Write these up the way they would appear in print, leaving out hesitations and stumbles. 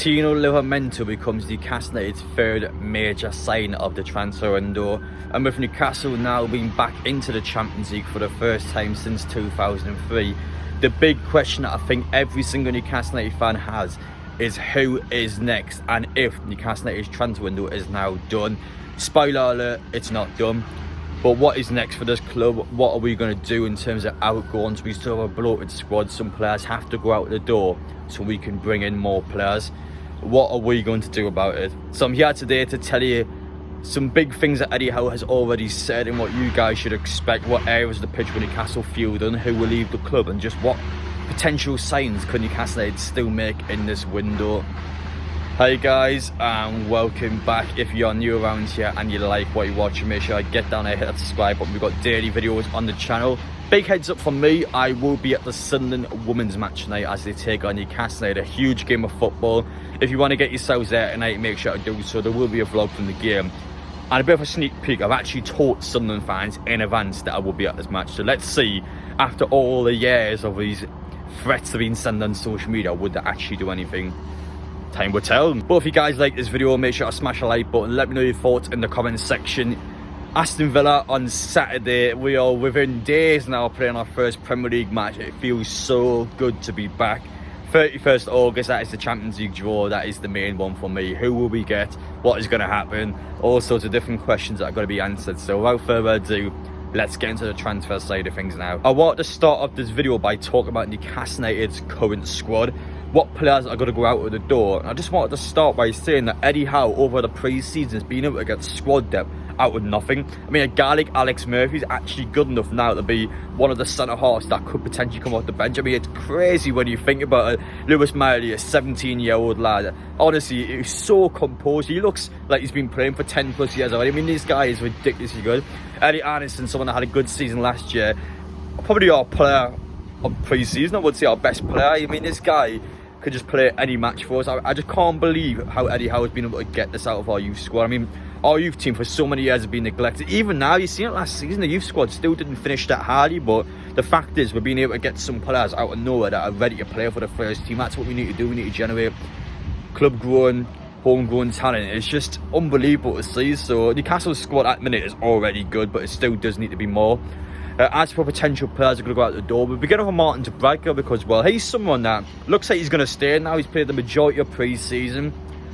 Tino Livramento becomes Newcastle United's third major sign of the transfer window, and with Newcastle now being back into the Champions League for the first time since 2003, the big question that I think every single Newcastle United fan has is who is next, and if Newcastle United's transfer window is now done. Spoiler alert, it's not done. But what is next for this club? What are we going to do in terms of outgoings? We still have a bloated squad. Some players have to go out the door so we can bring in more players. What are we going to do about it? So I'm here today to tell you some big things that Eddie Howe has already said and what you guys should expect, what areas of the pitch will Newcastle field and who will leave the club, and just what potential signs could Newcastle United still make in this window. Hey guys, and welcome back. If you're new around here and you like what you're watching, make sure you get down there, hit that subscribe button. We've got daily videos on the channel. Big heads up from me, I will be at the Sunderland women's match tonight as they take on Newcastle United, a huge game of football. If you want to get yourselves there tonight, make sure to do so. There will be a vlog from the game. And a bit of a sneak peek, I've actually told Sunderland fans in advance that I will be at this match. So let's see, after all the years of these threats being sent on social media, would they actually do anything? Time will tell. But if you guys like this video, make sure to smash a like button. Let me know your thoughts in the comments section. Aston Villa on Saturday. We are within days now playing our first Premier League match. It feels so good to be back. 31st August, that is the Champions League draw. That is the main one for me. Who will we get? What is going to happen? All sorts of different questions that are going to be answered. So without further ado, let's get into the transfer side of things now. I want to start off this video by talking about Newcastle United's current squad. What players are going to go out of the door. And I just wanted to start by saying that Eddie Howe over the pre-season has been able to get squad depth out of nothing. I mean, a guy like Alex Murphy is actually good enough now to be one of the centre halves that could potentially come off the bench. I mean, it's crazy when you think about it. Lewis Miley, a 17-year-old lad, honestly, he's so composed. He looks like he's been playing for 10 plus years already. I mean, this guy is ridiculously good. Eddie Anderson, someone that had a good season last year, probably our player of pre-season, I would say our best player. I mean, this guy could just play any match for us. I just can't believe how Eddie Howe has been able to get this out of our youth squad. I mean, our youth team for so many years has been neglected. Even now, you seen it last season, the youth squad still didn't finish that highly, but the fact is we're being able to get some players out of nowhere that are ready to play for the first team. That's what we need to do. We need to generate club-grown, homegrown talent. It's just unbelievable to see. So Newcastle's squad at the minute is already good, but it still does need to be more. As for potential players that are going to go out the door, we're beginning with Martin de Bradker because, well, he's someone that looks like he's going to stay now. He's played the majority of pre-season.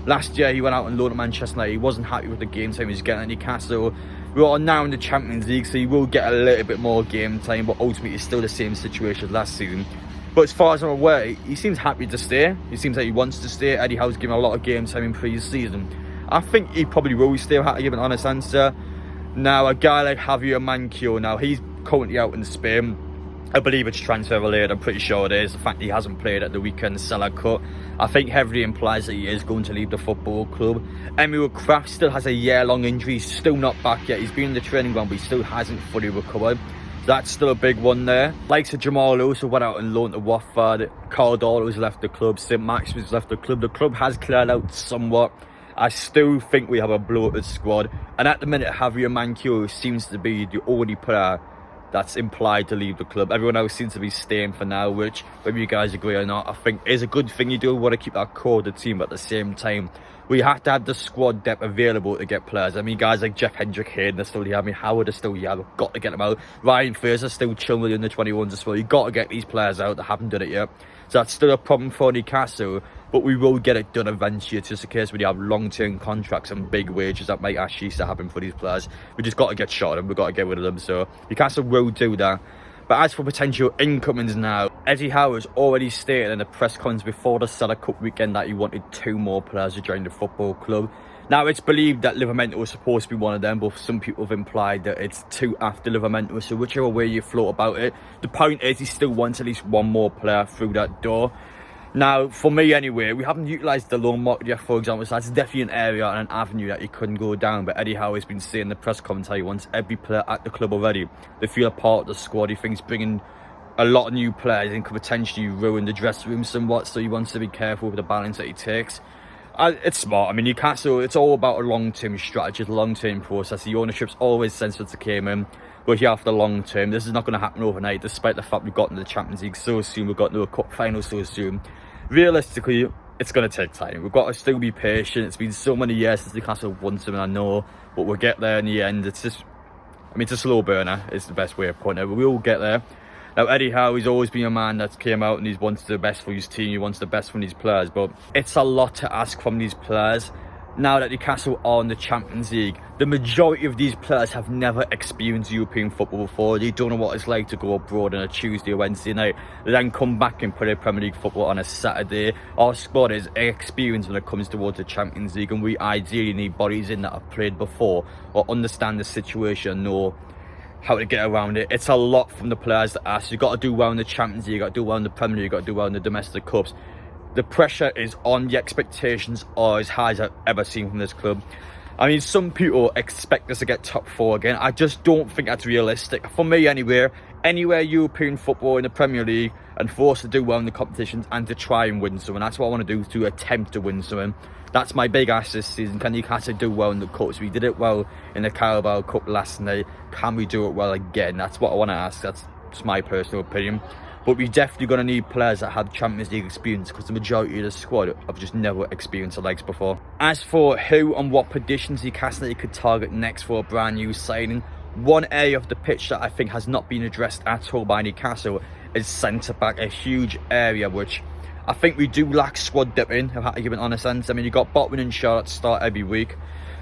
Last year, he went out and loaned at Manchester United. He wasn't happy with the game time he was getting at Newcastle. We are now in the Champions League, so he will get a little bit more game time, but ultimately it's still the same situation as last season. But as far as I'm aware, he seems happy to stay. He seems like he wants to stay. Eddie Howe's given a lot of game time in pre-season. I think he probably will stay. I have to give an honest answer. Now, a guy like Javier Manquillo, now he's currently out in Spain. I believe it's transfer related. I'm pretty sure it is. The fact he hasn't played at the weekend Salah Cup, I think heavily implies that he is going to leave the football club. Emil Kraft still has a year-long injury. He's still not back yet. He's been in the training ground, but he still hasn't fully recovered. That's still a big one there. Likes of Jamal also went out and loaned to Watford. Cardolo's left the club. St Maximin's left the club. The club has cleared out somewhat. I still think we have a bloated squad. And at the minute, Javier Manquillo seems to be the only player that's implied to leave the club. Everyone else seems to be staying for now, which, whether you guys agree or not, I think is a good thing. You do want to keep that core of the team, but at the same time, we have to have the squad depth available to get players. I mean, guys like Jeff Hendrick Hayden are still here. I mean, Howard is still here. We've got to get them out. Ryan Fraser's still chilling with the under-21s as well. You've got to get these players out that haven't done it yet. So that's still a problem for Newcastle, but we will get it done eventually. It's just a case when you have long-term contracts and big wages that might actually start happening for these players. We just got to get shot and we've got to get rid of them. So Newcastle will do that. But as for potential incomings now, Eddie Howe has already stated in the press conference before the Salah Cup weekend that he wanted 2 more players to join the football club. Now, it's believed that Livramento was supposed to be one of them, but some people have implied that it's 2 after Livramento. So whichever way you float about it, the point is he still wants at least 1 more player through that door. Now, for me anyway, we haven't utilised the loan market yet, for example, so that's definitely an area and an avenue that he couldn't go down. But Eddie Howe has been saying in the press commentary he wants every player at the club already. They feel a part of the squad. He thinks bringing a lot of new players and could potentially ruin the dressing room somewhat, so he wants to be careful with the balance that he takes. It's smart. I mean, Newcastle, it's all about a long-term strategy, a long-term process. The ownership's always sensitive to came in. We're here for the long term. This is not going to happen overnight, despite the fact we've gotten to the Champions League so soon. We've got to a cup final so soon. Realistically, it's going to take time. We've got to still be patient. It's been so many years since Newcastle won something, I know, but we'll get there in the end. It's just, I mean, it's a slow burner, is the best way of putting it, but we will get there. Now, Eddie Howe, he's always been a man that came out and he wants the best for his team, he wants the best from these players, but it's a lot to ask from these players. Now that Newcastle are in the Champions League, the majority of these players have never experienced European football before. They don't know what it's like to go abroad on a Tuesday or Wednesday night, then come back and play Premier League football on a Saturday. Our squad is experienced when it comes towards the Champions League, and we ideally need bodies in that have played before or understand the situation and know how to get around it. It's a lot from the players to ask. You've got to do well in the Champions League, you've got to do well in the Premier League, you've got to do well in the domestic cups. The pressure is on, the expectations are as high as I've ever seen from this club. I mean, some people expect us to get top 4 again. I just don't think that's realistic. For me, anywhere European football in the Premier League, and for us to do well in the competitions and to try and win something. That's what I want to do, to attempt to win something. That's my big ask this season. Can Newcastle do well in the cups? We did it well in the Carabao Cup last night. Can we do it well again? That's what I want to ask. That's just my personal opinion. But we're definitely going to need players that have Champions League experience, because the majority of the squad have just never experienced the likes before. As for who and what positions Newcastle could target next for a brand new signing, one area of the pitch that I think has not been addressed at all by Newcastle is centre-back, a huge area which I think we do lack squad depth in, if I have to give an honest answer. I mean, you've got Botman and Shaw that start every week.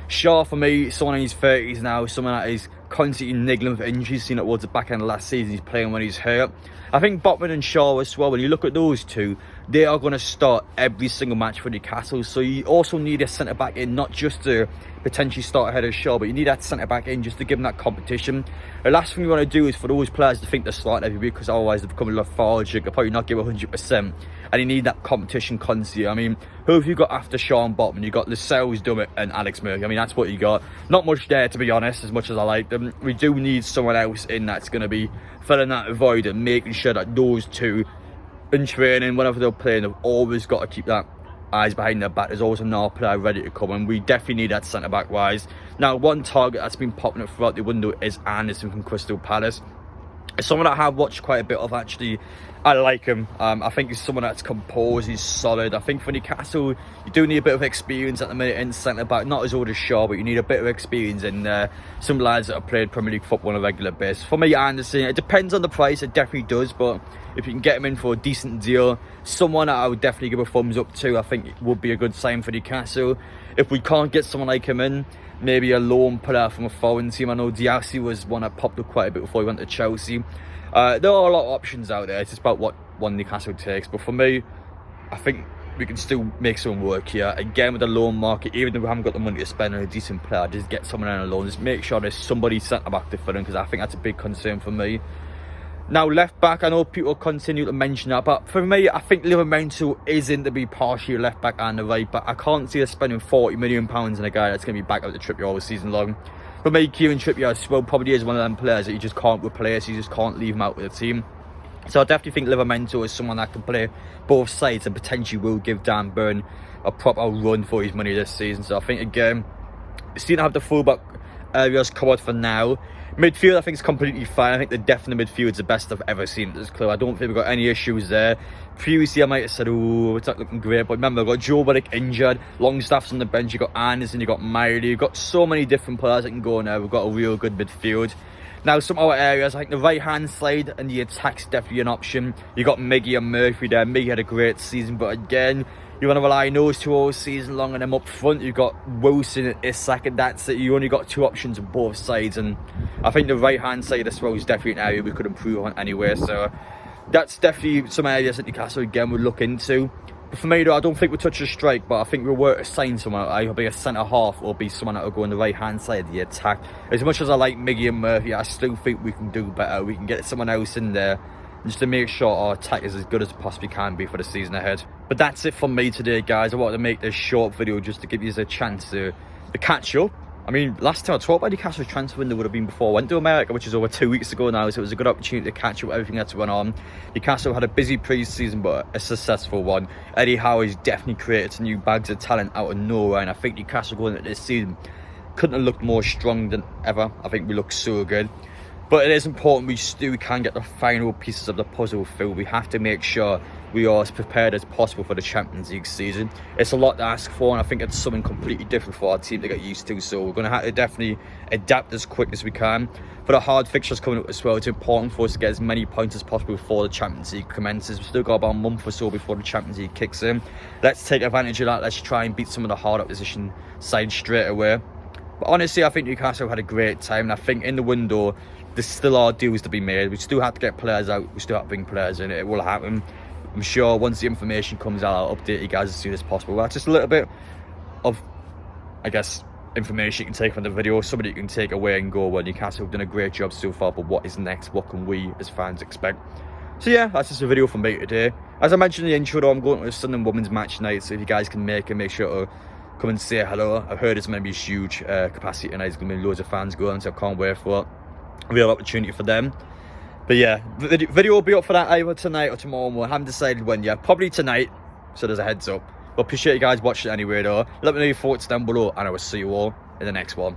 Shaw, for me, someone in his 30s now, someone that is constantly niggling for injuries. Seen it towards the back end of last season, he's playing when he's hurt. I think Botman and Shaw as well, when you look at those two, they are going to start every single match for Newcastle. So you also need a centre-back in, not just to potentially start ahead of Shaw, but you need that centre-back in just to give them that competition. The last thing you want to do is for those players to think they're starting every week, because otherwise they become lethargic, they'll probably not give 100%. And you need that competition constantly. I mean, who have you got after Shaw and Botman? You've got Lascelles, Dummett and Alex Murphy. I mean, that's what you got. Not much there, to be honest, as much as I like them. We do need someone else in that's going to be filling that void and making sure that those two in training, whenever they're playing, they've always got to keep that eyes behind their back. There's always another player ready to come, and we definitely need that centre-back wise. Now, one target that's been popping up throughout the window is Anderson from Crystal Palace. It's someone that I have watched quite a bit of, actually. I like him. I think he's someone that's composed, he's solid. I think for Newcastle, you do need a bit of experience at the minute in centre-back. Not as old as Shaw, but you need a bit of experience in some lads that have played Premier League football on a regular basis. For me, Anderson, it depends on the price, it definitely does, but if you can get him in for a decent deal, someone that I would definitely give a thumbs up to, I think it would be a good sign for Newcastle. If we can't get someone like him in, maybe a loan player from a foreign team. I know Diassi was one that popped up quite a bit before he went to Chelsea. There are a lot of options out there. It's just about what one Newcastle takes. But for me, I think we can still make something work here. Again, with the loan market, even if we haven't got the money to spend on a decent player, just get someone on a loan. Just make sure there's somebody centre-back to fill in, because I think that's a big concern for me. Now, left-back, I know people continue to mention that, but for me, I think Livramento is in to be partially left-back and the right, but I can't see us spending £40 million on a guy that's going to be back out the Trippier all season long. For me, Kieran Trippier as well probably is one of them players that you just can't replace, you just can't leave him out with the team. So I definitely think Livramento is someone that can play both sides and potentially will give Dan Burn a proper run for his money this season. So I think, again, seem to have the full-back areas covered for now. Midfield, I think, is completely fine. I think the depth in the midfield is the best I've ever seen at this club. I don't think we've got any issues there. Previously, I might have said, oh, it's not looking great. But remember, we've got Joe Willock injured, Longstaff's on the bench, you've got Anderson, you've got Miley, you've got so many different players that can go now. We've got a real good midfield. Now, some other areas, like the right-hand side and the attack's definitely an option. You've got Miggy and Murphy there. Miggy had a great season, but again, you want to rely on those two all season long, and then up front you've got Wilson and Isak, and that's it. You only got two options on both sides, and I think the right hand side as well is definitely an area we could improve on anyway. So that's definitely some areas that Newcastle again would look into. But for me though, I don't think we'll touch a strike, but I think we'll work to sign someone. Either be a centre half or be someone that will go on the right hand side of the attack. As much as I like Miggy and Murphy, I still think we can do better. We can get someone else in there just to make sure our attack is as good as it possibly can be for the season ahead. But that's it from me today, guys. I wanted to make this short video just to give you a chance to catch up. I mean, last time I talked about Newcastle's transfer window would have been before I went to America, which is over 2 weeks ago now, so it was a good opportunity to catch up with everything that's went on. Newcastle had a busy pre-season, but a successful one. Eddie Howe has definitely created some new bags of talent out of nowhere, and I think Newcastle going into this season couldn't have looked more strong than ever. I think we look so good. But it is important we still can get the final pieces of the puzzle filled. We have to make sure we are as prepared as possible for the Champions League season. It's a lot to ask for, and I think it's something completely different for our team to get used to, so we're going to have to definitely adapt as quick as we can. For the hard fixtures coming up as well, it's important for us to get as many points as possible before the Champions League commences. We've still got about a month or so before the Champions League kicks in. Let's take advantage of that. Let's try and beat some of the hard opposition sides straight away. But honestly, I think Newcastle had a great time, and I think in the window there still are deals to be made. We still have to get players out, we still have to bring players in. It will happen. I'm sure once the information comes out, I'll update you guys as soon as possible. That's just a little bit of, I guess, information you can take from the video, somebody you can take away and go, well, Newcastle have done a great job so far, but what is next? What can we as fans expect? So yeah, that's just a video from me today. As I mentioned in the intro though, I'm going to a Sunderland women's match night, so if you guys can make it, make sure to come and say hello. I've heard it's going to be huge capacity tonight. There's going to be loads of fans going, so I can't wait for it. A real opportunity for them. But yeah, the video will be up for that either tonight or tomorrow. We haven't decided when yet. Probably tonight, so there's a heads up. But appreciate you guys watching anyway though. Let me know your thoughts down below, and I will see you all in the next one.